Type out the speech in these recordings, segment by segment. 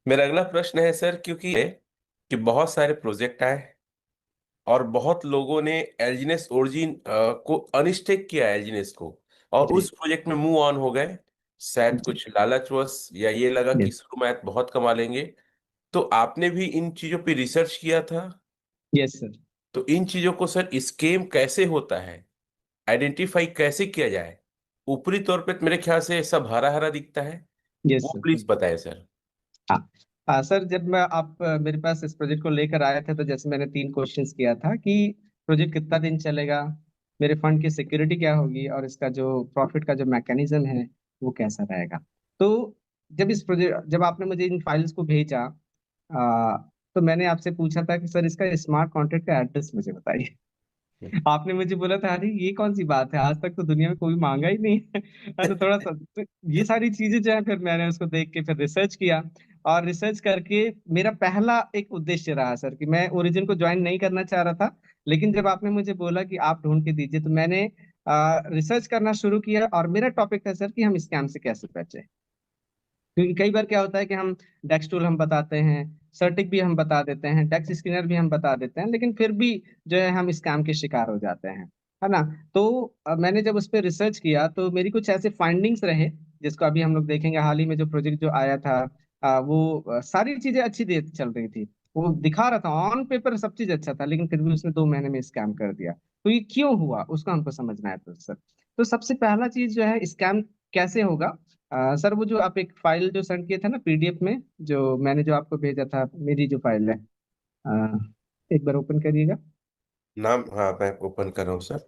मेरा अगला प्रश्न है सर, क्योंकि बहुत सारे प्रोजेक्ट आए और बहुत लोगों ने एल्जीनेस ओरिजिन को अनस्टेक किया, एल्जीनेस को, और जी उस प्रोजेक्ट में मूव ऑन हो गए। शायद जी। कुछ लालचवश, या ये लगा कि यस शुरू में बहुत कमा लेंगे। तो आपने भी इन चीजों पे रिसर्च किया था। Yes sir. तो इन चीजों को सर स्केम कैसे होता है, आइडेंटिफाई कैसे किया जाए? ऊपरी तौर पे तो मेरे ख्याल से सब हरा हरा दिखता है। यस वो सर। प्लीज बताएं सर। हाँ सर, जब मैं आप मेरे पास इस प्रोजेक्ट को लेकर आए थे तो जैसे मैंने 3 क्वेश्चंस किया था कि प्रोजेक्ट कितना दिन चलेगा, मेरे फंड की सिक्योरिटी क्या होगी, और इसका जो प्रॉफिट का जो मैकेनिज्म है वो कैसा रहेगा। तो जब आपने मुझे इन फाइल्स को भेजा, तो मैंने आपसे पूछा था कि सर इसका स्मार्ट कॉन्ट्रैक्ट का एड्रेस मुझे बताइए। आपने मुझे बोला था अरे ये कौन सी बात है, आज तक तो दुनिया में कोई मांगा ही नहीं है। तो थोड़ा सा तो ये सारी चीजें जो है, फिर मैंने उसको देख के फिर रिसर्च किया। और रिसर्च करके मेरा पहला एक उद्देश्य रहा सर कि मैं ओरिजिन को ज्वाइन नहीं करना चाह रहा था। लेकिन जब आपने मुझे बोला कि आप ढूंढ के दीजिए, तो मैंने रिसर्च करना शुरू किया, और मेरा टॉपिक था सर कि हम स्कैम से कैसे बचें। क्योंकि कई बार क्या होता है कि हम डेक्स टूल हम बताते हैं, सर्टिक भी हम बता देते हैं, डेक्स स्कैनर भी हम बता देते हैं, लेकिन फिर भी जो है हम स्कैम के शिकार हो जाते हैं, है ना। तो मैंने जब उस पर रिसर्च किया तो मेरी कुछ ऐसे फाइंडिंग्स रहे, जिसको अभी हम लोग देखेंगे। हाल ही में जो प्रोजेक्ट जो आया था, वो सारी चीजें अच्छी दे चल रही थी। वो दिखा रहा था ऑन पेपर सब चीज अच्छा था, लेकिन फिर भी उसने 2 महीने में स्कैम कर दिया। तो ये क्यों हुआ उसको हमको समझना है। तो सर, तो सबसे पहला चीज जो है, स्कैम कैसे होगा। सर, वो जो आप एक फाइल जो सेंड किए थे ना पीडीएफ में, जो मैंने जो आपको भेजा था, मेरी जो फाइल है, आ, एक बार ओपन करिएगा। नाम, हाँ मैं ओपन कर रहा हूँ सर।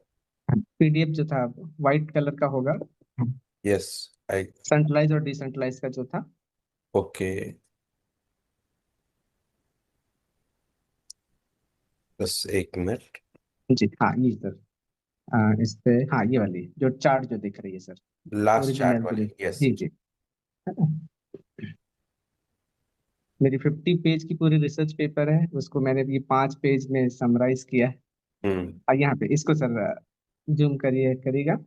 पीडीएफ जो था व्हाइट कलर का होगा, यस। आई। सेंट्रलाइज और डिसेंट्रलाइज का जो था। ओके। बस एक मिनट। जी हाँ, ये सर। इस पे हाँ, ये वाली जो चार्ट जो दिख रही है सर, लास्ट चार्ट ओरिजिनल की वाली, यस। जी जी। मेरी 50 पेज की पूरी रिसर्च पेपर है, उसको मैंने ये 5 पेज में समराइज किया है। हम्म। यहाँ पे इसको सर जूम करिए करिएगा।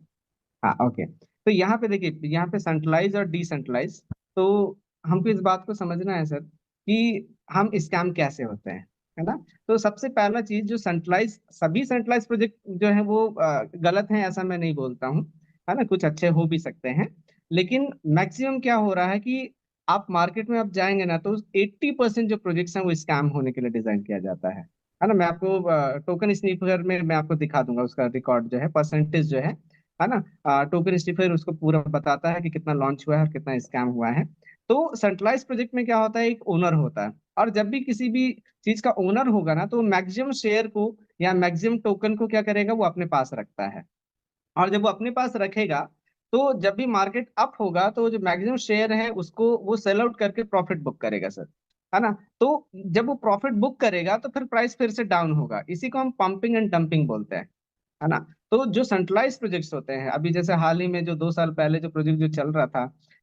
हाँ ओके। तो यहाँ पे देखिए, यहाँ पे सेंट्रलाइज और डिसेंट्रलाइज। तो हमको इस बात को समझना है सर कि हम स्कैम कैसे होते हैं, है ना। तो सबसे पहला चीज, जो सेंट्रलाइज, सभी सेंट्रलाइज प्रोजेक्ट जो है वो गलत हैं ऐसा मैं नहीं बोलता हूँ, है ना। कुछ अच्छे हो भी सकते हैं, लेकिन मैक्सिमम क्या हो रहा है कि आप मार्केट में आप जाएंगे ना, तो 80% जो प्रोजेक्ट्स हैं वो स्कैम होने के लिए डिजाइन किया जाता है ना। मैं आपको टोकन स्नीपर में मैं आपको दिखा दूंगा, उसका रिकॉर्ड जो है, परसेंटेज जो है ना। टोकन स्टिफर उसको पूरा बताता है कि कितना लॉन्च हुआ है और कितना स्कैम हुआ है। तो सेंट्रलाइज प्रोजेक्ट में क्या होता है, एक ओनर होता है, और जब भी किसी भी चीज का ओनर होगा ना, तो मैक्सिमम शेयर को या मैक्सिमम टोकन को क्या करेगा, वो अपने पास रखता है। और जब वो अपने पास रखेगा, तो जब भी मार्केट अप होगा, तो जो मैक्सिमम शेयर है उसको वो सेल आउट करके प्रॉफिट बुक करेगा सर, है ना। तो जब वो प्रॉफिट बुक करेगा, तो फिर प्राइस फिर से डाउन होगा। इसी को हम पंपिंग एंड डंपिंग बोलते हैं, है ना। तो जो सेंट्रलाइज प्रोजेक्ट्स होते हैं, अभी जैसे हाल ही में जो 2 साल पहले जो प्रोजेक्ट जो चल रहा था,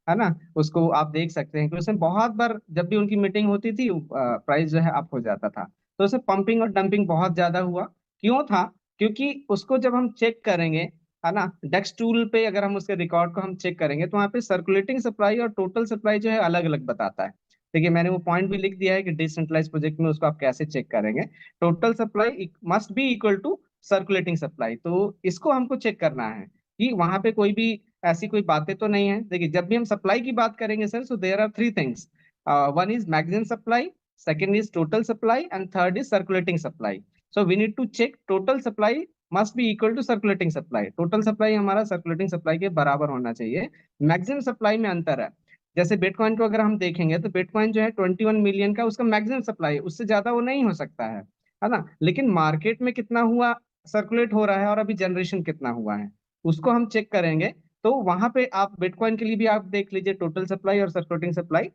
है ना, उसको आप देख सकते हैं कि उसमें बहुत बार जब भी उनकी मीटिंग होती थी, प्राइस जो है अप हो जाता था। तो उसमें पंपिंग और डंपिंग बहुत ज्यादा हुआ। क्यों था? क्योंकि उसको जब हम चेक करेंगे, है ना, डेक्स टूल पे अगर हम उसके रिकॉर्ड को हम चेक करेंगे, तो वहाँ पे सर्कुलेटिंग सप्लाई और टोटल सप्लाई जो है अलग अलग बताता है। देखिए, मैंने वो पॉइंट भी लिख दिया है कि डिसेंट्रलाइज प्रोजेक्ट में उसको आप कैसे चेक करेंगे। Total supply must be equal to circulating supply. तो इसको हमको चेक करना है कि वहां पे कोई भी ऐसी कोई बातें तो नहीं है। देखिए, जब भी हम सप्लाई की बात करेंगे sir, so there are 3 things. One is maximum supply, second is total supply, and third is circulating supply. So we need to check total supply must be equal to circulating supply. Total supply हमारा circulating supply के बराबर होना चाहिए। Maximum supply में अंतर है। जैसे bitcoin को अगर हम देखेंगे, तो बिटकॉइन जो है 21 मिलियन का उसका मैक्सिमम सप्लाई है, उससे ज्यादा वो नहीं हो सकता है ना। लेकिन मार्केट में कितना हुआ, सर्कुलेट हो रहा है, और अभी जनरेशन कितना हुआ है, उसको हम चेक करेंगे। तो वहां पे आप बिटकॉइन के लिए भी आप देख लीजिए, टोटल सप्लाई और सर्कुलेटिंग सप्लाई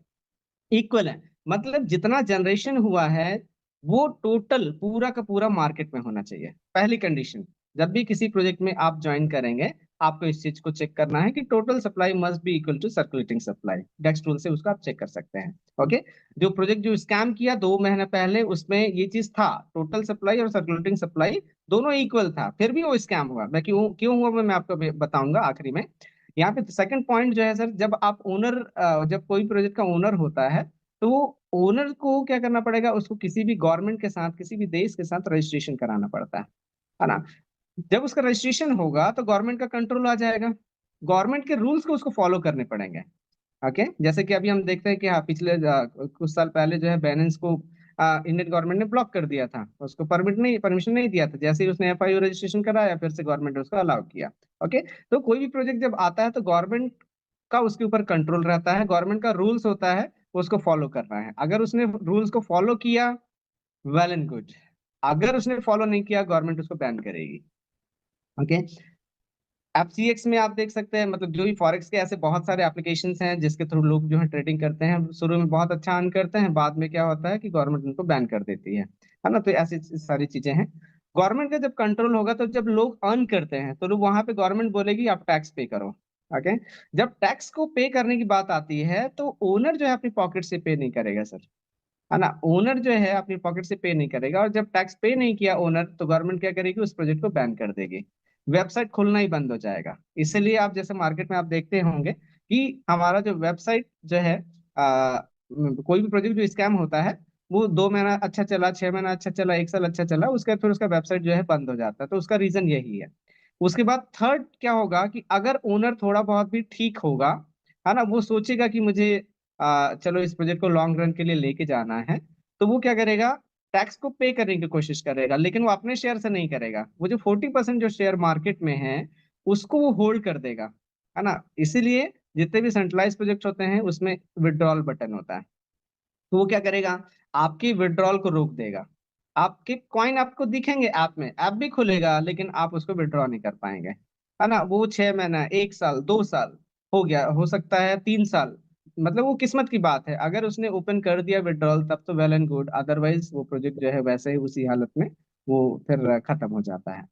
इक्वल है। मतलब जितना जनरेशन हुआ है, वो टोटल पूरा का पूरा मार्केट में होना चाहिए। पहली कंडीशन, जब भी किसी प्रोजेक्ट में आप ज्वाइन करेंगे, आपको इस चीज को चेक करना है कि total supply must be equal to circulating supply. Dex tool से उसको आप चेक कर सकते हैं। ओके। जो प्रोजेक्ट जो स्कैम किया 2 महीने पहले, उसमें ये चीज था, टोटल सप्लाई और सर्कुलेटिंग सप्लाई दोनों इक्वल था, फिर भी वो स्कैम हुआ। मैं क्यों क्यों हुआ मैं आपको बताऊंगा आखिरी में। यहाँ पे सेकंड पॉइंट जो है सर, जब आप ओनर, जब कोई प्रोजेक्ट का ओनर होता है, तो ओनर को क्या करना पड़ेगा, उसको किसी भी गवर्नमेंट के साथ, किसी भी देश के साथ रजिस्ट्रेशन कराना पड़ता है ना। जब उसका रजिस्ट्रेशन होगा तो गवर्नमेंट का कंट्रोल आ जाएगा, गवर्नमेंट के रूल्स को उसको फॉलो करने पड़ेंगे। ओके, जैसे कि अभी हम देखते हैं कि हाँ, पिछले कुछ साल पहले जो है बैलेंस को इंडियन गवर्नमेंट ने ब्लॉक कर दिया था, उसको परमिशन नहीं दिया था। जैसे ही उसने एफआईओ रजिस्ट्रेशन कराया, फिर से गवर्नमेंट ने उसको अलाउ किया। ओके, तो कोई भी प्रोजेक्ट जब आता है तो गवर्नमेंट का उसके ऊपर कंट्रोल रहता है, गवर्नमेंट का रूल्स होता है, उसको फॉलो करना है। अगर उसने रूल्स को फॉलो किया, वेल एंड गुड। अगर उसने फॉलो नहीं किया, गवर्नमेंट उसको बैन करेगी। ओके, एफसीएक्स में आप देख सकते हैं, मतलब जो भी फॉरेक्स के ऐसे बहुत सारे एप्लीकेशंस हैं जिसके थ्रू लोग जो है ट्रेडिंग करते हैं, शुरू में बहुत अच्छा अर्न करते हैं, बाद में क्या होता है कि गवर्नमेंट उनको बैन कर देती है ना। तो ऐसी सारी चीजें हैं। गवर्नमेंट का जब कंट्रोल होगा तो जब लोग अर्न करते हैं तो लोग वहां पे गवर्नमेंट बोलेगी आप टैक्स पे करो। ओके, जब टैक्स को पे करने की बात आती है तो ओनर जो है अपनी पॉकेट से पे नहीं करेगा सर, है ना। ओनर जो है अपनी पॉकेट से पे नहीं करेगा, और जब टैक्स पे नहीं किया ओनर, तो गवर्नमेंट क्या करेगी, उस प्रोजेक्ट को बैन कर देगी, वेबसाइट खुलना ही बंद हो जाएगा। इसलिए आप जैसे मार्केट में आप देखते होंगे कि हमारा जो वेबसाइट जो है, कोई भी प्रोजेक्ट जो स्कैम होता है, वो 2 महीना अच्छा चला, 6 महीना अच्छा चला, 1 साल अच्छा चला, उसके बाद फिर उसका वेबसाइट जो है बंद हो जाता है। तो उसका रीजन यही है। उसके बाद थर्ड क्या होगा कि अगर ओनर थोड़ा बहुत भी ठीक होगा, है ना, वो सोचेगा कि मुझे चलो इस प्रोजेक्ट को लॉन्ग रन के लिए लेके जाना है, तो वो क्या करेगा, टैक्स को पे करने की कोशिश करेगा, लेकिन वो अपने शेयर से नहीं करेगा, वो जो 40% जो शेयर मार्केट में है उसको वो होल्ड कर देगा, है ना। इसीलिए जितने भी सेंट्रलाइज प्रोजेक्ट होते हैं उसमें विड्रॉल बटन होता है। तो वो क्या करेगा, आपकी विड्रॉल को रोक देगा। आपके कॉइन आपको दिखेंगे ऐप में, ऐप भी खुलेगा, लेकिन आप उसको विड्रॉ नहीं कर पाएंगे, है ना। वो 6 महीना, 1 साल, 2 साल हो गया, हो सकता है 3 साल, मतलब वो किस्मत की बात है। अगर उसने ओपन कर दिया विड्रॉल तब तो वेल एंड गुड, अदरवाइज वो प्रोजेक्ट जो है वैसे ही उसी हालत में वो फिर खत्म हो जाता है।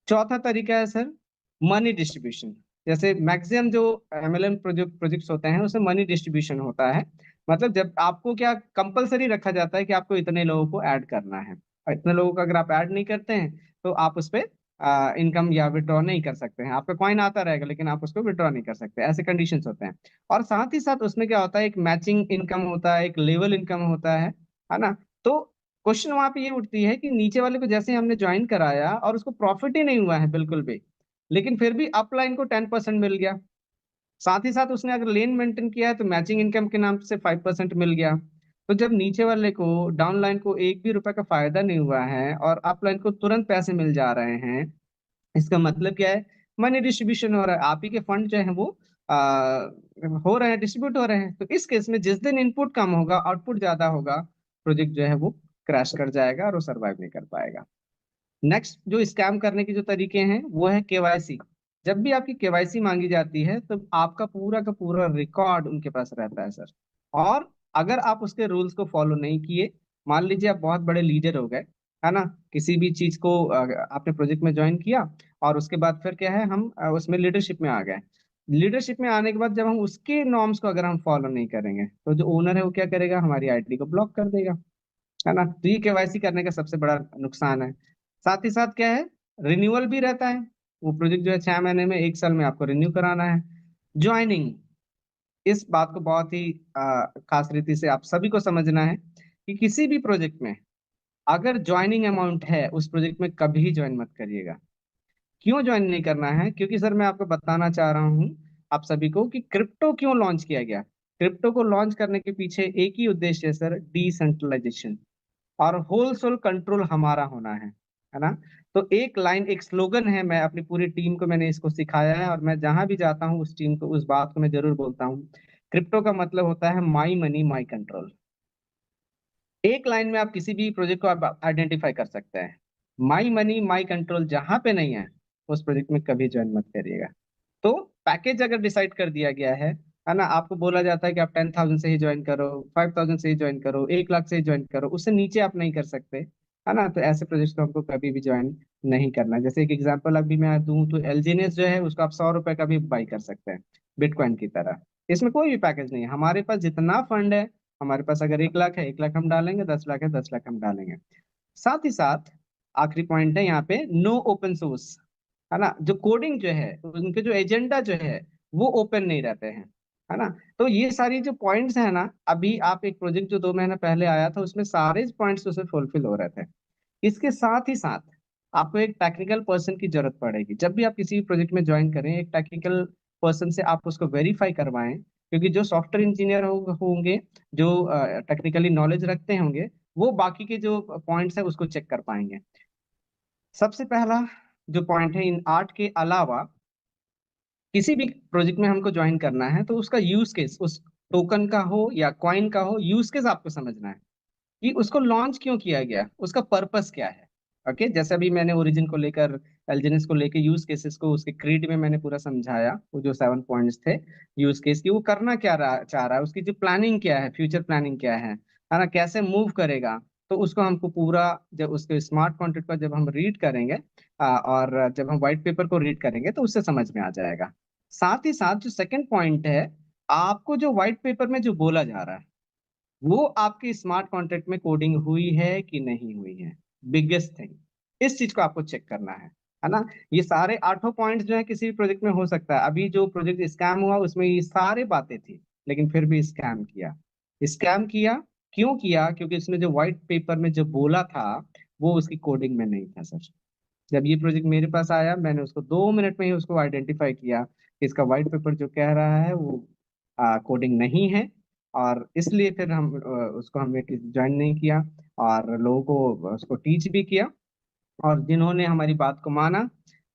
चौथा तरीका है सर, मनी डिस्ट्रीब्यूशन। जैसे मैक्सिमम जो एमएलएम प्रोजेक्ट्स होते हैं उसमें मनी डिस्ट्रीब्यूशन होता है। मतलब जब आपको क्या कंपलसरी रखा जाता है कि आपको इतने लोगों को ऐड करना है, और इतने लोगों को अगर आप ऐड नहीं करते हैं तो आप उस पर इनकम या विड्रॉ नहीं कर सकते हैं। आपका कॉइन आता रहेगा लेकिन आप उसको विड्रॉ नहीं कर सकते, ऐसे कंडीशंस होते हैं। और साथ ही साथ उसमें क्या होता है, एक मैचिंग इनकम होता है, एक लेवल इनकम होता है ना। तो क्वेश्चन वहां पे ये उठती है कि नीचे वाले को जैसे हमने ज्वाइन कराया और उसको प्रॉफिट ही नहीं हुआ है बिल्कुल भी, लेकिन फिर भी अपलाइन को 10% मिल गया। साथ ही साथ उसने अगर लेन मेंटेन किया है तो मैचिंग इनकम के नाम से 5% मिल गया। तो जब नीचे वाले को, डाउनलाइन को, एक भी रुपए का फायदा नहीं हुआ है और अपलाइन को तुरंत पैसे मिल जा रहे हैं, इसका मतलब क्या है, मनी डिस्ट्रीब्यूशन हो रहा है। आप ही के फंड जो है वो हो रहे हैं, डिस्ट्रीब्यूट हो रहे हैं। तो इस केस में जिस दिन इनपुट कम होगा, आउटपुट ज्यादा होगा, प्रोजेक्ट जो है वो क्रैश कर जाएगा और वो सरवाइव नहीं कर पाएगा। नेक्स्ट जो स्कैम करने के जो तरीके हैं वो है केवाईसी। जब भी आपकी केवाईसी मांगी जाती है तो आपका पूरा का पूरा रिकॉर्ड उनके पास रहता है सर। और अगर आप उसके रूल्स को फॉलो नहीं किए, मान लीजिए आप बहुत बड़े लीडर हो गए, है ना, किसी भी चीज को आपने प्रोजेक्ट में ज्वाइन किया, और उसके बाद फिर क्या है, हम उसमें लीडरशिप में आ गए। लीडरशिप में आने के बाद जब हम उसके नॉर्म्स को अगर हम फॉलो नहीं करेंगे तो जो ओनर है वो क्या करेगा, हमारी आईडी को ब्लॉक कर देगा, है ना। तो ये केवाईसी करने का सबसे बड़ा नुकसान है। साथ ही साथ क्या है, रिन्यूअल भी रहता है। वो प्रोजेक्ट जो है 6 महीने में, 1 साल में आपको रिन्यू कराना है। ज्वाइनिंग, इस बात को बहुत ही खास रीति से आप सभी को समझना है कि किसी भी प्रोजेक्ट में अगर ज्वाइनिंग अमाउंट है, उस प्रोजेक्ट में कभी ज्वाइन मत करिएगा। क्यों ज्वाइन नहीं करना है, क्योंकि सर मैं आपको बताना चाह रहा हूँ आप सभी को कि क्रिप्टो क्यों लॉन्च किया गया। क्रिप्टो को लॉन्च करने के पीछे एक ही उद्देश्य है सर, डिसेंट्रलाइजेशन और होल सोल कंट्रोल हमारा होना है ना। तो एक लाइन, एक स्लोगन है, मैं अपनी पूरी टीम को मैंने इसको सिखाया है, और मैं जहां भी जाता हूँ उस टीम को उस बात को मैं जरूर बोलता हूँ। क्रिप्टो का मतलब होता है माई मनी माई कंट्रोल। एक लाइन में आप किसी भी प्रोजेक्ट को आप आइडेंटिफाई कर सकते हैं। माई मनी माई कंट्रोल जहां पे नहीं है, उस प्रोजेक्ट में कभी ज्वाइन मत करिएगा। तो पैकेज अगर डिसाइड कर दिया गया है ना, आपको बोला जाता है कि आप 10,000 से ही ज्वाइन करो, 5,000 से ही ज्वाइन करो, 1 लाख से ही ज्वाइन करो, उससे नीचे आप नहीं कर सकते, है ना। तो ऐसे प्रोजेक्ट को हमको कभी भी ज्वाइन नहीं करना। जैसे एक एग्जांपल अभी मैं दूं तो एलजीनियस जो है उसको आप 100 रुपए का भी बाई कर सकते हैं, बिटकॉइन की तरह। इसमें कोई भी पैकेज नहीं है, हमारे पास जितना फंड है, हमारे पास अगर 1 लाख है, 1 लाख हम डालेंगे, 10 लाख है, 10 लाख हम डालेंगे। साथ ही साथ आखिरी पॉइंट है यहाँ पे, नो ओपन सोर्स, है ना। जो कोडिंग जो है, उनके जो एजेंडा जो है वो ओपन नहीं रहते हैं। है ना। तो ये सारी जो पॉइंट्स है ना, अभी आप एक प्रोजेक्ट जो 2 महीने पहले आया था उसमें सारे पॉइंट्स उसमें फुलफिल हो रहे थे। इसके साथ ही साथ आपको एक टेक्निकल पर्सन की जरूरत पड़ेगी। जब भी आप किसी भी प्रोजेक्ट में ज्वाइन करें, एक टेक्निकल पर्सन से आप उसको वेरीफाई करवाएं, क्योंकि जो सॉफ्टवेयर इंजीनियर होंगे, जो टेक्निकली नॉलेज रखते होंगे, वो बाकी के जो पॉइंट्स है उसको चेक कर पाएंगे। सबसे पहला जो पॉइंट है, इन आर्ट के अलावा किसी भी प्रोजेक्ट में हमको ज्वाइन करना है तो उसका यूज केस, उस टोकन का हो या कॉइन का हो, यूज केस आपको समझना है कि उसको लॉन्च क्यों किया गया, उसका पर्पस क्या है। ओके, जैसे अभी मैंने ओरिजिन को लेकर, एलजीनेस को लेकर यूज केसेस को उसके क्रीड में मैंने पूरा समझाया, वो जो 7 पॉइंट्स थे यूज केस की, वो करना क्या चाह रहा है, उसकी जो प्लानिंग क्या है, फ्यूचर प्लानिंग क्या है ना, कैसे मूव करेगा। तो उसको हमको पूरा, जब उसके स्मार्ट कॉन्ट्रैक्ट को जब हम रीड करेंगे, और जब हम व्हाइट पेपर को रीड करेंगे तो उससे समझ में आ जाएगा। साथ ही साथ जो सेकंड पॉइंट है, आपको जो व्हाइट पेपर में जो बोला जा रहा है वो आपके स्मार्ट कॉन्ट्रैक्ट में कोडिंग हुई है कि नहीं हुई है। बिगेस्ट थिंग, इस चीज को आपको चेक करना है ना। ये सारे 8 पॉइंट्स जो है किसी भी प्रोजेक्ट में हो सकता है। अभी जो प्रोजेक्ट स्कैम हुआ उसमें ये सारे बातें थी, लेकिन फिर भी स्कैम किया। स्कैम किया, क्यों किया? क्योंकि उसने जो व्हाइट पेपर में जो बोला था वो उसकी कोडिंग में नहीं था सर। जब ये प्रोजेक्ट मेरे पास आया, मैंने उसको 2 मिनट में ही उसको आइडेंटिफाई किया कि इसका व्हाइट पेपर जो कह रहा है वो कोडिंग नहीं है। और इसलिए फिर हम उसको हमने ज्वाइन नहीं किया, और लोगों को उसको टीच भी किया। और जिन्होंने हमारी बात को माना,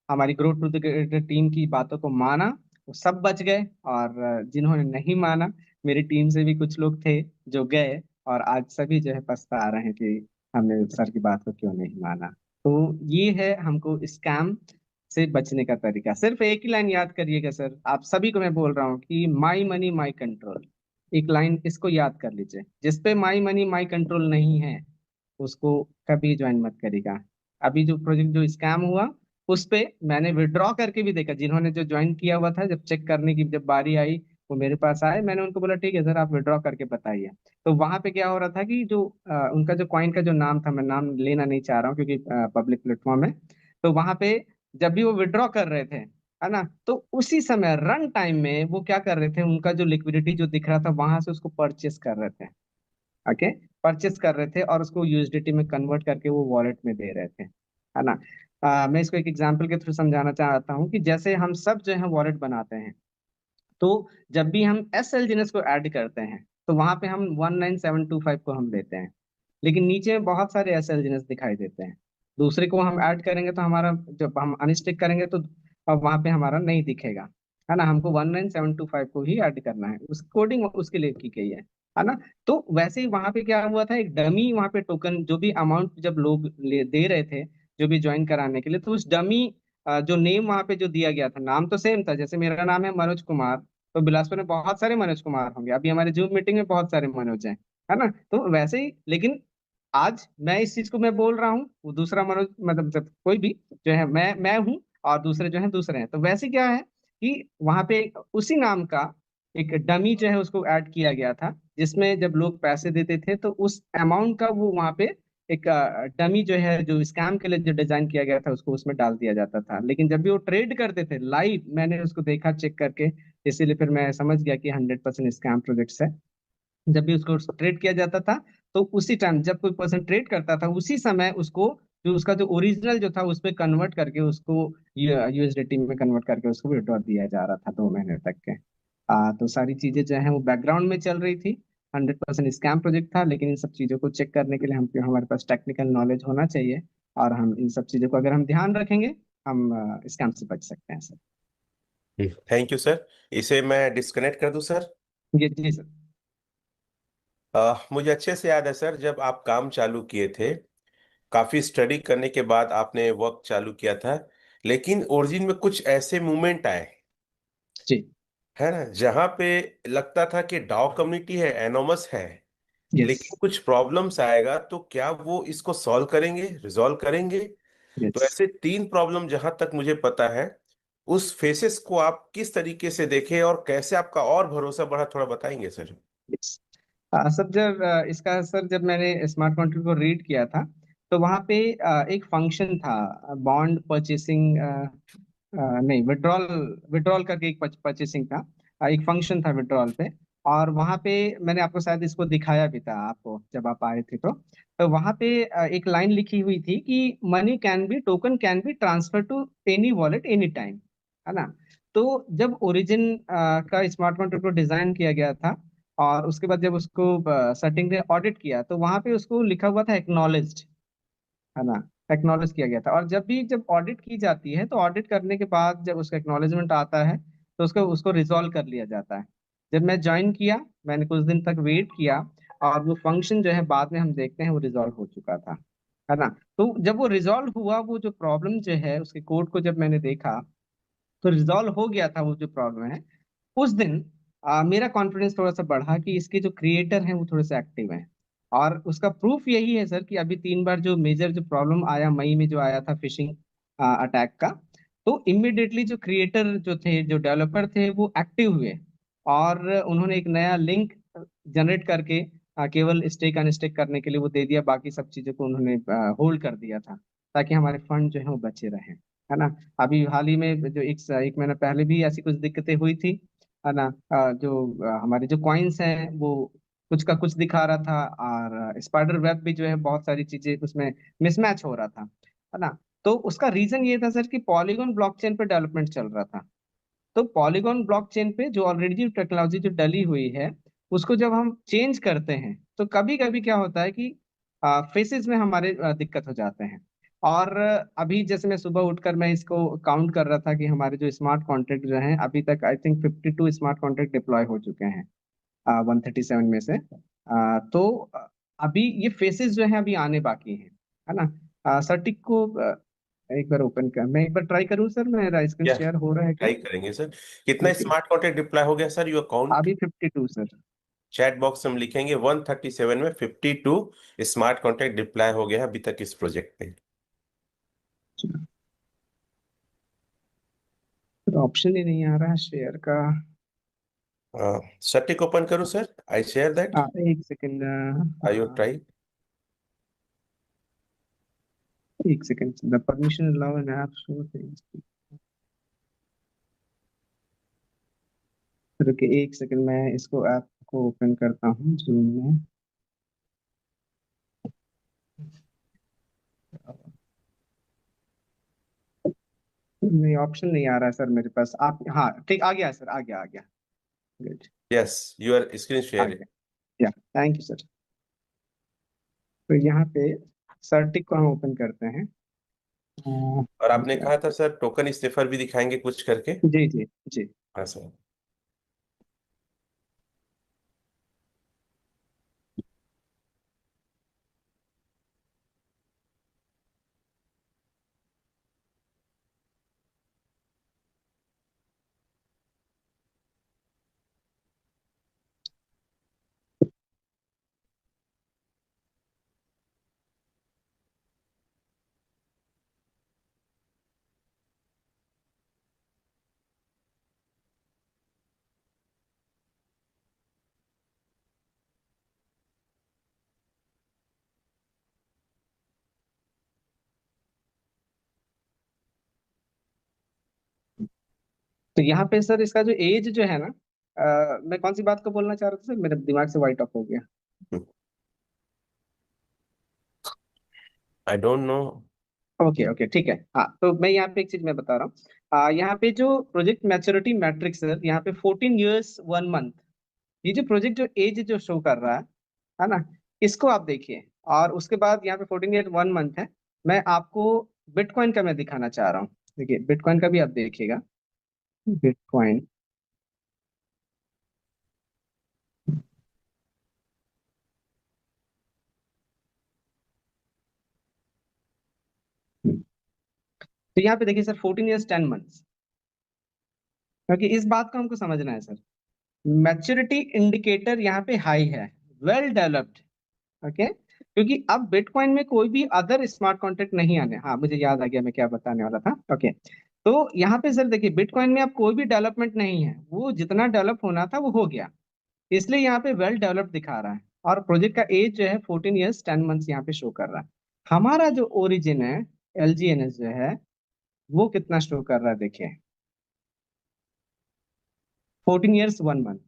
हमारी ग्रोथ टू द टीम की बातों को माना, वो सब बच गए। और जिन्होंने नहीं माना, मेरी टीम से भी कुछ लोग थे जो गए, और आज सभी जो है पछता रहे हैं कि हमने सर की बात को क्यों नहीं माना। तो ये है हमको स्कैम से बचने का तरीका। सिर्फ एक ही लाइन याद करिएगा सर, आप सभी को मैं बोल रहा हूँ कि माई मनी माई कंट्रोल। एक लाइन इसको याद कर लीजिए, जिसपे माई मनी माई कंट्रोल नहीं है उसको कभी ज्वाइन मत करिएगा। अभी जो प्रोजेक्ट जो स्कैम हुआ उस पे मैंने विड्रॉ करके भी देखा। जिन्होंने जो ज्वाइन किया हुआ था, जब चेक करने की जब बारी आई, वो मेरे पास आए, मैंने उनको बोला ठीक है सर आप विड्रॉ करके बताइए। तो वहां पे क्या हो रहा था कि जो उनका जो कॉइन का जो नाम था, मैं नाम लेना नहीं चाह रहा हूँ क्योंकि पब्लिक प्लेटफॉर्म है। तो वहां पे जब भी वो विड्रॉ कर रहे थे, है ना, तो उसी समय रन टाइम में वो क्या कर रहे थे, उनका जो लिक्विडिटी जो दिख रहा था वहां से उसको परचेस कर रहे थे। ओके, परचेस कर रहे थे और उसको यूएसडीटी में कन्वर्ट करके वो वॉलेट में दे रहे थे, है ना। मैं इसको एक एग्जांपल के थ्रू समझाना चाहता हूँ कि जैसे हम सब जो है वॉलेट बनाते हैं, तो जब भी हम एस एल जीनेस को ऐड करते हैं तो वहां पे हम 19725 को हम लेते हैं, लेकिन नीचे में बहुत सारे एस एल जीनेस दिखाई देते हैं। दूसरे को हम ऐड करेंगे तो हमारा, जब हम अनस्टिक करेंगे तो अब वहां पे हमारा नहीं दिखेगा, है ना। हमको 19725 को ही ऐड करना है, उस कोडिंग उसके लिए की गई है ना। तो वैसे ही वहां पे क्या हुआ था, एक डमी वहां पे टोकन जो भी अमाउंट जब लोग दे रहे थे जो भी ज्वाइन कराने के लिए, तो उस डमी जो नेम वहां पे जो दिया गया था, नाम तो सेम था। जैसे मेरा नाम है मनोज कुमार, तो बिलासपुर में बहुत सारे मनोज कुमार होंगे, अभी हमारे जूम मीटिंग में बहुत सारे मनोज हैं, है ना। तो वैसे ही, लेकिन आज मैं इस चीज को मैं बोल रहा हूँ, वो दूसरा मनोज, मतलब जब कोई भी जो है, मैं हूँ और दूसरे जो है दूसरे हैं। तो वैसे क्या है कि वहां पे उसी नाम का एक डमी जो है उसको ऐड किया गया था, जिसमें जब लोग पैसे देते थे तो उस अमाउंट का वो वहां पे एक डमी जो है, जो स्कैम के लिए जो डिजाइन किया गया था, उसको उसमें डाल दिया जाता था। लेकिन जब भी वो ट्रेड करते थे लाइव, मैंने उसको देखा चेक करके, इसीलिए फिर मैं समझ गया कि 100% स्कैम प्रोजेक्ट्स है। जब भी उसको ट्रेड किया जाता था तो उसी टाइम जब कोई पर्सन ट्रेड करता था उसी समय उसको, जो उसका जो ओरिजिनल जो था उस पर कन्वर्ट करके उसको यूएसडीटी में कन्वर्ट करके उसको विड्रॉ दिया जा रहा था 2 महीने तक के। तो सारी चीजें जो है वो बैकग्राउंड में चल रही थी। 100% स्कैम प्रोजेक्ट था, लेकिन इन सब चीजों को चेक करने के लिए हम, हमारे पास टेक्निकल नॉलेज होना चाहिए। और हम इन सब चीजों को अगर हम ध्यान रखेंगे, हम स्कैम से बच सकते हैं सर। Thank you sir. इसे मैं डिस्कनेक्ट कर दूं सर? जी जी सर। मुझे अच्छे से याद है सर, जब आप काम चालू किए थे, काफी स्टडी करने के बाद आपने वर्क चालू किया था, लेकिन ओरिजिन में कुछ ऐसे मूवमेंट आए, जी। है ना, जहाँ पे लगता था कि डाउ कम्युनिटी है, एनोमस है, यस। लेकिन कुछ प्रॉब्लम्स आएगा तो क्या वो इसको सॉल्व करेंगे, रिजॉल्व करेंगे? तो यस। ऐसे 3 प्रॉब्लम जहां तक मुझे पता है, उस फेसेस को आप किस तरीके से देखे और कैसे आपका और भरोसा बढ़ा, थोड़ा बताएंगे सर? यस। सर जब इसका सर जब मैंने स्मार्ट कॉन्ट्रैक्ट को रीड किया था, तो वहाँ पे एक फंक्शन था, बॉन्ड परचेसिंग, नहीं, विड्रॉल, विड्रॉल करके एक परचेसिंग था। एक फंक्शन था विड्रॉल पे। और वहां पे मैंने आपको शायद इसको दिखाया भी था आपको जब आप आए थे। तो वहां पे एक लाइन लिखी हुई थी कि money can be token can be transfer to any wallet any time, है ना। तो जब ओरिजिन का स्मार्ट कॉन्ट्रैक्ट को डिजाइन किया गया था, और उसके बाद जब उसको सेटिंग ने ऑडिट किया, तो वहां पे उसको लिखा हुआ था एक्नॉलेज्ड, है ना। एक्नॉलेज किया गया था। और जब ऑडिट की जाती है, तो ऑडिट करने के बाद जब उसका एक्नॉलेजमेंट आता है, तो उसको उसको रिजॉल्व कर लिया जाता है। जब मैं ज्वाइन किया, मैंने कुछ दिन तक वेट किया, और वो फंक्शन जो है बाद में हम देखते हैं वो रिजॉल्व हो चुका था, है ना। तो जब वो रिजॉल्व हुआ, वो जो प्रॉब्लम जो है उसके कोड को जब मैंने देखा, तो रिजॉल्व हो गया था वो जो प्रॉब्लम है। उस दिन मेरा कॉन्फिडेंस थोड़ा सा बढ़ा कि इसके जो क्रिएटर हैं वो थोड़े से एक्टिव हैं। और उसका प्रूफ यही है सर कि अभी 3 बार जो मेजर जो प्रॉब्लम आया, मई में जो आया था फिशिंग अटैक का, तो इमिडिएटली जो क्रिएटर जो थे, जो डेवलपर थे, वो एक्टिव हुए। और उन्होंने एक नया लिंक जनरेट करके केवल स्टेक अनस्टेक करने के लिए वो दे दिया, बाकी सब चीजों को उन्होंने होल्ड कर दिया था, ताकि हमारे फंड जो है वो बचे रहें, है ना। अभी हाल ही में जो एक महीना पहले भी ऐसी कुछ दिक्कतें हुई थी, है ना। जो हमारे जो कॉइन्स हैं वो कुछ का कुछ दिखा रहा था, और स्पाइडर वेब भी जो है बहुत सारी चीजें उसमें मिसमैच हो रहा था, है ना। तो उसका रीजन ये था सर कि पॉलीगॉन ब्लॉकचेन पे डेवलपमेंट चल रहा था। तो पॉलीगॉन ब्लॉकचेन पे जो ऑलरेडी जो टेक्नोलॉजी जो डली हुई है, उसको जब हम चेंज करते हैं, तो कभी कभी क्या होता है कि फेसेस में हमारे दिक्कत हो जाते हैं। और अभी जैसे मैं सुबह उठकर मैं इसको काउंट कर रहा था कि हमारे जो स्मार्ट कॉन्ट्रैक्ट जो हैं, अभी तक I think 52 smart contract deploy हो चुके हैं 137 में से। तो अभी ये फेसेस जो है अभी आने बाकी हैं, है ना। सर्टिक को एक बार ओपन कर, मैं एक बार ट्राई करूँ सर, मेरा स्क्रीन या शेयर हो रहा है क्या? ट्राई करेंगे सर। कितना जी, स्मार्ट कॉन्ट्रैक्ट डिप्लॉय हो गया सर, योर अकाउंट? अभी 52 सर। चैट बॉक्स में हम लिखेंगे 137 में 52 स्मार्ट कॉन्ट्रैक्ट डिप्लॉय हो गया है अभी तक इस प्रोजेक्ट में। ऑप्शन ही नहीं आ रहा है शेयर का। सटिक ओपन करूं सर, आई शेयर दैट, एक सेकंड। I you try. एक second, the permission allow an app show things. रुकिए एक सेकंड, मैं इसको ऐप को ओपन करता हूँ जूम में। नहीं, ऑप्शन नहीं आ रहा है सर मेरे पास। आप, हाँ ठीक, आ गया सर, आ गया, आ गया। गुड। यस, यूर स्क्रीन आ शेयर। गया। Yeah, thank you sir. तो यहाँ पे सर्टिक को हम ओपन करते हैं। और आपने क्या? कहा था सर टोकन स्निफर भी दिखाएंगे कुछ करके। जी जी जी। हाँ सर। तो यहाँ पे सर इसका जो एज जो है ना, मैं कौन सी बात को बोलना चाह रहा था सर, मेरे दिमाग से वाइट ऑफ हो गया। I don't know. Okay okay, ठीक है। हाँ, तो मैं यहाँ पे एक चीज मैं बता रहा हूँ। यहाँ पे जो प्रोजेक्ट मैच्योरिटी मैट्रिक्स है, यहाँ पे 14 years 1 month, ये जो प्रोजेक्ट जो एज जो शो कर रहा है ना, इसको आप देखिए। और उसके बाद यहाँ पे 14 years 1 month है। मैं आपको बिटकॉइन का मैं दिखाना चाह रहा हूँ। देखिए, बिटकॉइन का भी आप देखिएगा। बिटकॉइन। तो यहाँ पे देखिए सर, 14 years 10 months, क्योंकि इस बात को हमको समझना है सर। मैच्योरिटी इंडिकेटर यहाँ पे हाई है, वेल डेवलप्ड। ओके, क्योंकि अब बिटकॉइन में कोई भी अदर स्मार्ट कॉन्ट्रैक्ट नहीं आने। हाँ, मुझे याद आ गया मैं क्या बताने वाला था। ओके, तो यहाँ पे सर देखिए, बिटकॉइन में अब कोई भी डेवलपमेंट नहीं है, वो जितना डेवलप होना था वो हो गया। इसलिए यहाँ पे वेल डेवलप्ड दिखा रहा है। और प्रोजेक्ट का एज जो है 14 years 10 months यहाँ पे शो कर रहा है। हमारा जो ओरिजिन है, LGNS जो है, वो कितना शो कर रहा है देखिए। 14 years 1 month।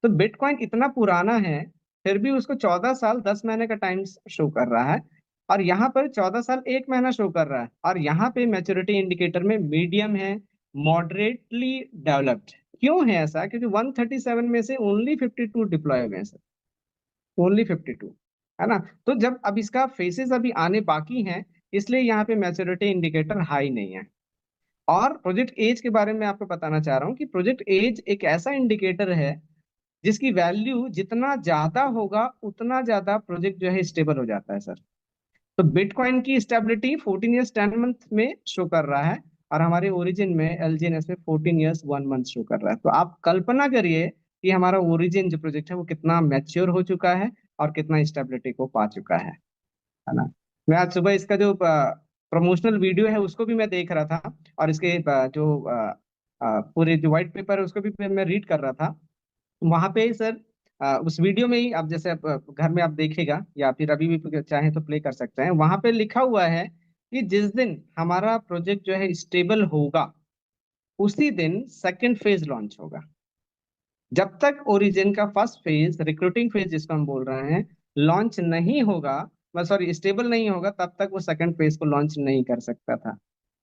तो बिटकॉइन इतना पुराना है, फिर भी उसको 14 साल 10 महीने का टाइम शो कर रहा है, और यहाँ पर 14 साल 1 महीना शो कर रहा है, और यहाँ पे मैच्योरिटी इंडिकेटर में मीडियम है, मॉडरेटली डेवलप्ड। क्यों है ऐसा? क्योंकि 137 में से ओनली 52 डिप्लॉय हुए हैं सर, ओनली 52, है ना। तो जब अब इसका फेसेस अभी आने बाकी हैं, इसलिए यहाँ पे मैच्योरिटी इंडिकेटर हाई नहीं है। और प्रोजेक्ट एज के बारे में आपको बताना चाह रहा हूँ कि प्रोजेक्ट एज एक ऐसा इंडिकेटर है जिसकी वैल्यू जितना ज्यादा होगा उतना ज्यादा प्रोजेक्ट जो है स्टेबल हो जाता है सर। तो बिटकॉइन की स्टेबिलिटी 14 years 10 month में शो कर रहा है, और हमारे ओरिजिन में एलजीएनएस में 14 years 1 month शो कर रहा है। तो आप कल्पना करिए कि हमारा ओरिजिन जो प्रोजेक्ट है वो कितना मैच्योर हो चुका है और कितना स्टेबिलिटी को पा चुका है ना। मैं आज सुबह इसका जो प्रमोशनल वीडियो है उसको भी मैं देख रहा था, और इसके जो पूरे जो व्हाइट पेपर है उसको भी मैं रीड कर रहा था। वहां पे सर उस वीडियो में ही आप जैसे आप घर में आप देखेगा, या फिर अभी भी चाहे तो प्ले कर सकते हैं, वहां पे लिखा हुआ है कि जिस दिन हमारा प्रोजेक्ट जो है स्टेबल होगा उसी दिन सेकंड फेज लॉन्च होगा। जब तक ओरिजिन का फर्स्ट फेज, रिक्रूटिंग फेज जिसको हम बोल रहे हैं, लॉन्च नहीं होगा, सॉरी स्टेबल नहीं होगा, तब तक वो सेकंड फेज को लॉन्च नहीं कर सकता था।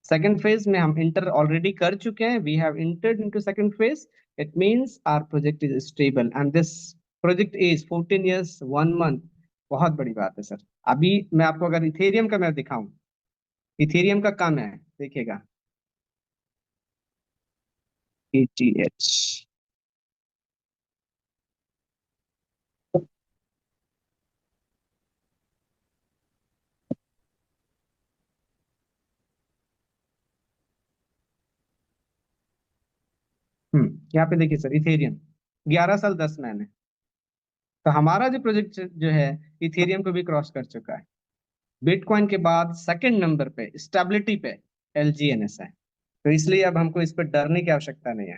सेकंड फेज में हम इंटर ऑलरेडी कर चुके हैं, we have entered into second phase. It means our project is stable and this project is 14 years 1 month। बहुत बड़ी बात है सर। अभी मैं आपको अगर इथेरियम का मैं दिखाऊं, इथेरियम का कम है, देखिएगा, ETH। यहाँ पे देखिए सर, इथेरियम 11 साल 10 महीने। तो हमारा जो प्रोजेक्ट जो है इथेरियम को भी क्रॉस कर चुका है। बिटकॉइन के बाद सेकंड नंबर पे स्टेबिलिटी पे एलजीएनएस है। तो इसलिए अब हमको इस पर डरने की आवश्यकता नहीं है,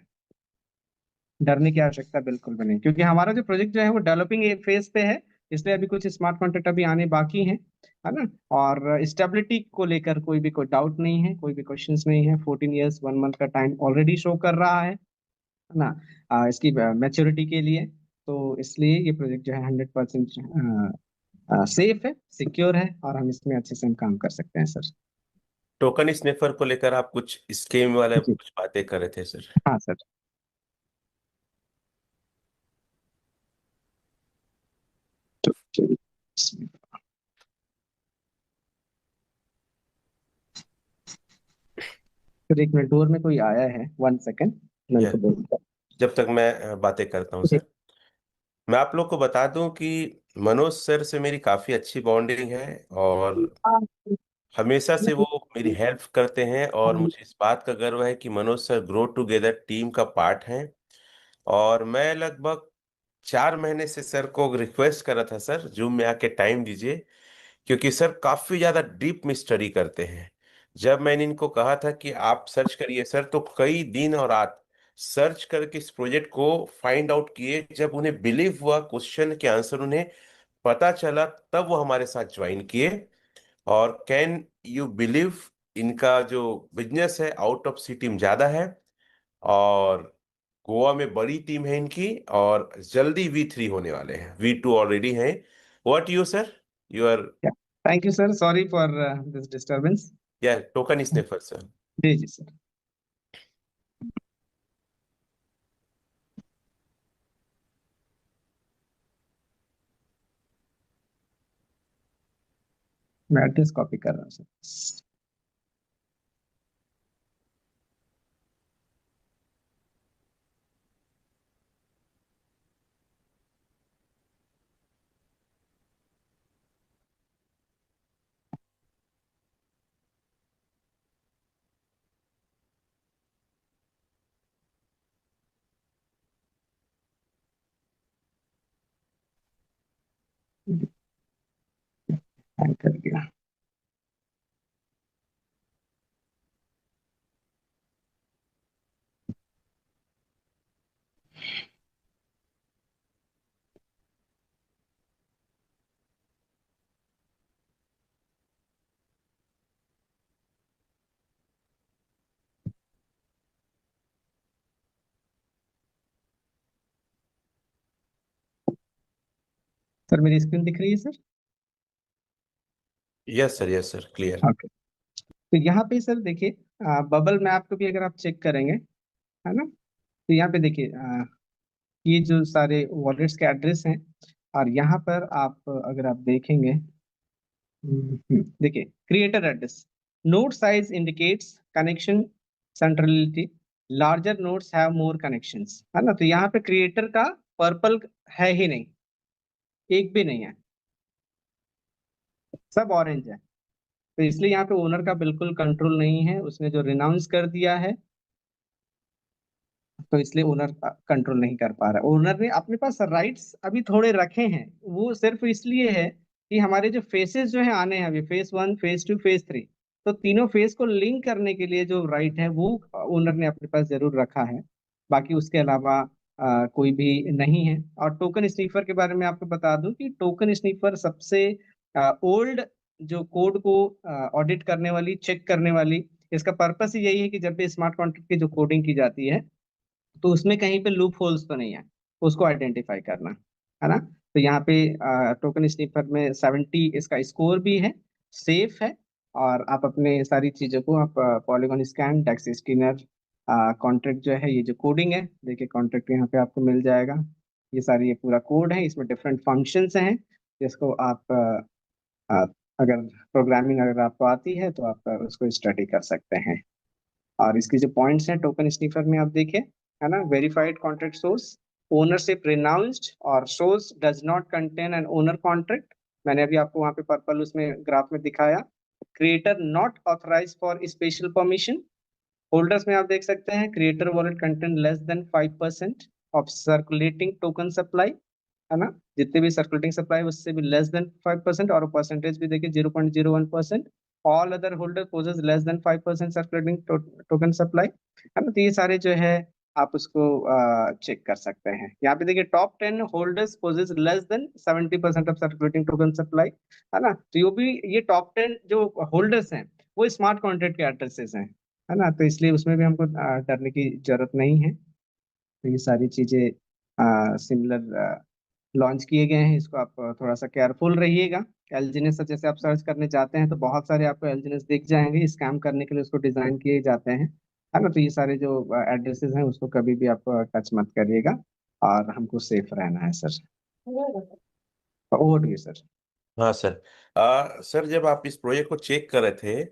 डरने की आवश्यकता बिल्कुल भी नहीं, क्योंकि हमारा जो प्रोजेक्ट जो है वो डेवलपिंग फेज पे है। इसलिए अभी कुछ स्मार्ट कॉन्ट्रैक्ट अभी आने बाकी हैं, है ना। और स्टेबिलिटी को लेकर कोई डाउट नहीं है, कोई भी क्वेश्चंस नहीं है। 14 years 1 month का टाइम ऑलरेडी शो कर रहा है ना, इसकी मैच्योरिटी के लिए। तो इसलिए ये प्रोजेक्ट जो है 100% सेफ है, सिक्योर है, और हम इसमें अच्छे से हम काम कर सकते हैं सर। टोकन स्निफर को लेकर आप कुछ स्कीम वाले जी। कुछ बातें कर रहे थे सर। हाँ सर। तो चलिए, फिर एक मिनट, डोर में कोई आया है, 1 सेकेंड, मैं या उनको बोलूंगा। जब तक मैं बातें करता हूँ सर, मैं आप लोग को बता दूं कि मनोज सर से मेरी काफ़ी अच्छी बॉन्डिंग है, और हमेशा से वो मेरी हेल्प करते हैं, और मुझे इस बात का गर्व है कि Manoj sir grow together team का पार्ट हैं। और मैं लगभग 4 महीने से सर को रिक्वेस्ट कर रहा था, सर जूम में आके टाइम दीजिए, क्योंकि सर काफ़ी ज़्यादा डीप में स्टडी करते हैं। जब मैंने इनको कहा था कि आप सर्च करिए सर, तो कई दिन और रात सर्च करके इस प्रोजेक्ट को फाइंड आउट किए। जब उन्हें बिलीव हुआ, क्वेश्चन के आंसर उन्हें पता चला, तब वो हमारे साथ ज्वाइन किए। और कैन यू बिलीव, इनका जो बिजनेस है आउट ऑफ सी टीम ज्यादा है, और गोवा में बड़ी टीम है इनकी, और जल्दी V3 होने वाले हैं, V2 ऑलरेडी हैं। What you sir, you are. Thank you sir, sorry for this disturbance. Yeah token sniffer sir. जी जी सर। मैं एड्रेस कॉपी कर रहा हूँ सर। कर दिया। सर मेरी स्क्रीन दिख रही है sir? Yes sir, clear. Okay. तो यहाँ पे सर देखिए, बबल मैप को भी अगर आप चेक करेंगे, है ना, तो यहाँ पे देखिए ये जो सारे वॉलेट्स के एड्रेस हैं, और यहाँ पर आप अगर आप देखेंगे, देखिए creator address, node size indicates connection centrality, larger nodes have more connections, है ना, तो यहाँ पे क्रिएटर का पर्पल है ही नहीं, एक भी नहीं है, सब ऑरेंज है। तो इसलिए यहाँ पे ओनर का बिल्कुल कंट्रोल नहीं है, उसने जो रिनाउंस कर दिया है, तो इसलिए ओनर कंट्रोल नहीं कर पा रहा। ओनर ने अपने पास राइट्स अभी थोड़े रखे हैं, वो सिर्फ इसलिए है कि हमारे जो फेसेस जो है आने हैं अभी, फेस 1, फेस 2, फेस 3, तो तीनों फेस को लिंक करने के लिए जो राइट है वो ओनर ने अपने पास जरूर रखा है। बाकी उसके अलावा कोई भी नहीं है। और टोकन स्नीफर के बारे में आपको बता दूं कि टोकन स्नीफर सबसे ओल्ड जो कोड को ऑडिट करने वाली, चेक करने वाली, इसका पर्पस ही यही है कि जब भी स्मार्ट कॉन्ट्रैक्ट की जो कोडिंग की जाती है, तो उसमें कहीं पे लूप होल्स तो नहीं है, उसको आइडेंटिफाई करना, है ना। तो यहाँ पे टोकन स्नीपर में 70 इसका स्कोर भी है, सेफ है। और आप अपने सारी चीजों को आप polygon scan, text scanner, contract जो है, ये जो कोडिंग है, देखिए कॉन्ट्रैक्ट यहाँ पे आपको मिल जाएगा। ये सारी, ये पूरा कोड है, इसमें डिफरेंट फंक्शंस हैं जिसको आप अगर प्रोग्रामिंग अगर आपको आती है तो आप उसको स्टडी कर सकते हैं। और इसके जो पॉइंट्स हैं टोकन स्नीफर में, आप देखिए, है ना, verified contract source, ownership renounced और source does not contain an owner contract, मैंने अभी आपको वहां पे पर्पल उसमें ग्राफ में दिखाया। Creator not authorize for special permission, holders में आप देख सकते हैं creator wallet contain less than 5% of circulating token supply, है ना, जितने भी सर्कुलेटिंग सप्लाई उससे भी लेस देन 5%, और परसेंटेज भी देखिए 0.01%। All other holder possess less than 5% circulating token supply, है ना। तो ये सारे जो है आप उसको चेक कर सकते हैं। यहाँ पे देखिए top 10 holders possess less than 70% of circulating token supply, है ना। तो ये भी, ये टॉप 10 जो होल्डर्स हैं वो स्मार्ट कॉन्ट्रैक्ट के एड्रेसेस हैं, है ना, तो इसलिए उसमें भी हमको डरने की जरूरत नहीं है। तो ये सारी चीजें सिमिलर लॉन्च किए गए हैं, इसको आप थोड़ा सा केयरफुल रहिएगा। एलजीनेस जैसे आप सर्च करने जाते हैं तो बहुत सारे आपको एलजीनेस दिख जाएंगे, स्कैम करने के लिए उसको डिजाइन किए जाते हैं, है ना। तो ये सारे जो एड्रेसेस हैं उसको कभी भी आप टच मत करिएगा, और हमको सेफ रहना है sir. Over to you sir. हाँ सर। सर, जब आप इस प्रोजेक्ट को चेक कर रहे थे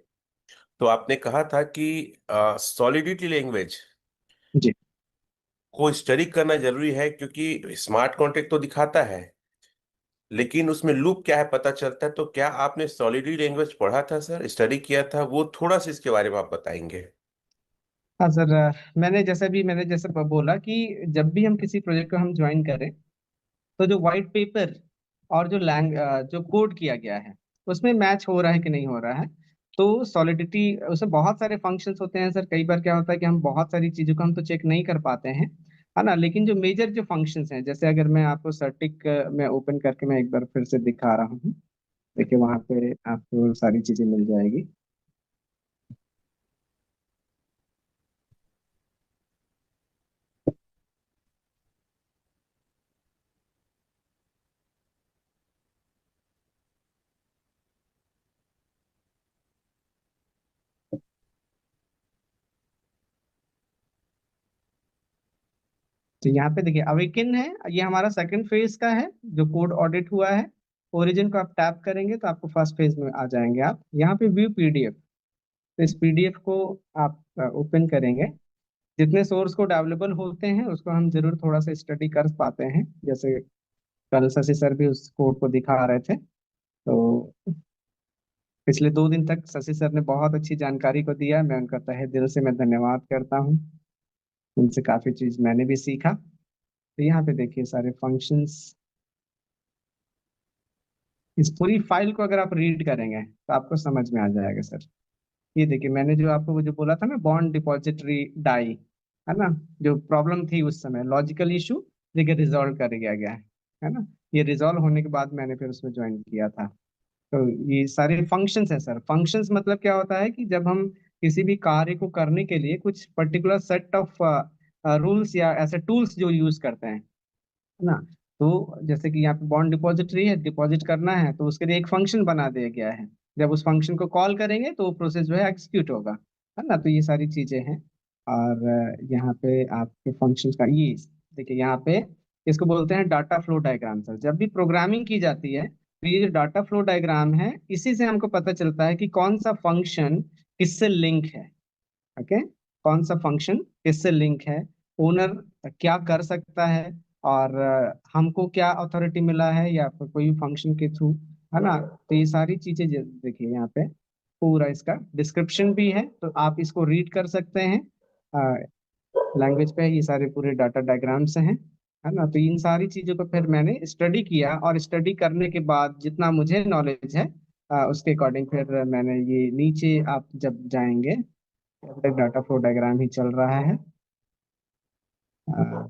तो आपने कहा था कि सॉलिडिटी लैंग्वेज जी। को स्टडी करना जरूरी है, क्योंकि स्मार्ट कॉन्ट्रैक्ट तो दिखाता है लेकिन उसमें लूप क्या है पता चलता है। तो क्या आपने सॉलिडिटी लैंग्वेज पढ़ा था सर, स्टडी किया था? वो थोड़ा सा इसके बारे में आप बताएंगे। हाँ सर, मैंने जैसे बोला कि जब भी हम किसी प्रोजेक्ट को हम ज्वाइन करें, तो जो व्हाइट पेपर और जो कोड किया गया है उसमें मैच हो रहा है कि नहीं हो रहा है। तो सॉलिडिटी, उसमें बहुत सारे फंक्शंस होते हैं सर, कई बार क्या होता है कि हम बहुत सारी चीजों को हम तो चेक नहीं कर पाते हैं, है ना। लेकिन जो मेजर जो फंक्शंस हैं, जैसे अगर मैं आपको सर्टिक में ओपन करके मैं एक बार फिर से दिखा रहा हूँ, देखिए वहां पे आपको सारी चीजें मिल जाएगी। तो यहाँ पे देखिए अवेकिन है, ये हमारा सेकंड फेज का है जो कोड ऑडिट हुआ है। ओरिजिन को आप टैप करेंगे तो आपको फर्स्ट फेज में आ जाएंगे। आप यहाँ पे व्यू पीडीएफ, तो इस पीडीएफ को आप ओपन करेंगे। जितने सोर्स कोड अवेलेबल होते हैं उसको हम जरूर थोड़ा सा स्टडी कर पाते हैं, जैसे कल शशि सर भी उस कोड को दिखा रहे थे। तो पिछले 2 दिन तक शशि सर ने बहुत अच्छी जानकारी को दिया, मैं उनका तहे दिल से मैं धन्यवाद करता हूँ। उनसे काफी चीज मैंने भी सीखा। तो यहाँ पे देखिए सारे फंक्शंस, इस पूरी फाइल को अगर आप रीड करेंगे तो आपको समझ में आ जाएगा सर। ये देखिए मैंने जो आपको वो जो बोला था ना, बॉन्ड डिपॉजिटरी डाई, है ना, जो प्रॉब्लम थी उस समय, लॉजिकल इशू, देखिए रिजॉल्व कर दिया गया है ना। ये रिजॉल्व होने के बाद मैंने फिर उसमें ज्वाइन किया था। तो ये सारे फंक्शंस हैं सर। फंक्शंस मतलब क्या होता है कि जब हम किसी भी कार्य को करने के लिए कुछ पर्टिकुलर सेट ऑफ रूल्स या ऐसे टूल्स जो यूज करते हैं, है ना, तो जैसे कि यहाँ पे बॉन्ड डिपॉजिटरी है, डिपॉजिट करना है तो उसके लिए एक फंक्शन बना दिया गया है। जब उस फंक्शन को कॉल करेंगे तो वो प्रोसेस जो है एग्जीक्यूट होगा, है ना। तो ये सारी चीजें हैं। और यहाँ पे आपके फंक्शन का ये देखिए, यहाँ पे इसको बोलते हैं डाटा फ्लो डायग्राम सर। जब भी प्रोग्रामिंग की जाती है तो ये जो डाटा फ्लो डायग्राम है, इसी से हमको पता चलता है कि कौन सा फंक्शन किससे लिंक है। ओके, कौन सा फंक्शन किससे लिंक है, ओनर क्या कर सकता है, और हमको क्या अथॉरिटी मिला है या फिर कोई फंक्शन के थ्रू, है ना। तो ये सारी चीजें देखिए यहाँ पे पूरा इसका डिस्क्रिप्शन भी है, तो आप इसको रीड कर सकते हैं। लैंग्वेज पे ये सारे पूरे डाटा डायग्राम्स हैं, है ना। तो इन सारी चीजों को फिर मैंने स्टडी किया, और स्टडी करने के बाद जितना मुझे नॉलेज है उसके अकॉर्डिंग फिर मैंने ये नीचे आप जब जाएंगे, अब तक डाटा फ्लो डायग्राम ही चल रहा है। अ,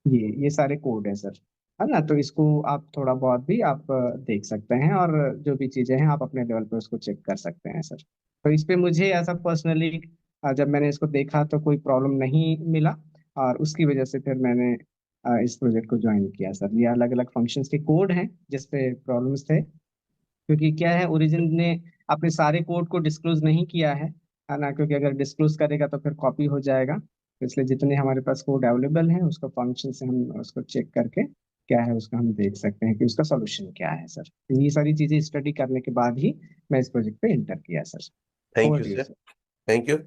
ये सारे कोड है सर, है ना। तो इसको आप थोड़ा बहुत भी आप देख सकते हैं, और जो भी चीजें हैं आप अपने लेवल पे उसको चेक कर सकते हैं सर। तो इस पे मुझे ऐसा पर्सनली जब मैंने इसको देखा तो कोई प्रॉब्लम नहीं मिला, और उसकी वजह से फिर मैंने इस प्रोजेक्ट को ज्वाइन किया सर। ये अलग अलग फंक्शंस के कोड हैं जिसपे प्रॉब्लम्स थे, क्योंकि क्या है, ओरिजिन ने अपने सारे कोड को डिस्क्लोज नहीं किया है ना। क्योंकि अगर डिस्क्लोज करेगा तो फिर कॉपी हो जाएगा। तो इसलिए जितने हमारे पास कोड अवेलेबल है उसको फंक्शन से हम उसको चेक करके क्या है उसका हम देख सकते हैं कि उसका सोल्यूशन क्या है सर। तो ये सारी चीजें स्टडी करने के बाद ही मैं इस प्रोजेक्ट पे एंटर किया sir. Thank over you to you sir. Sir. Thank you.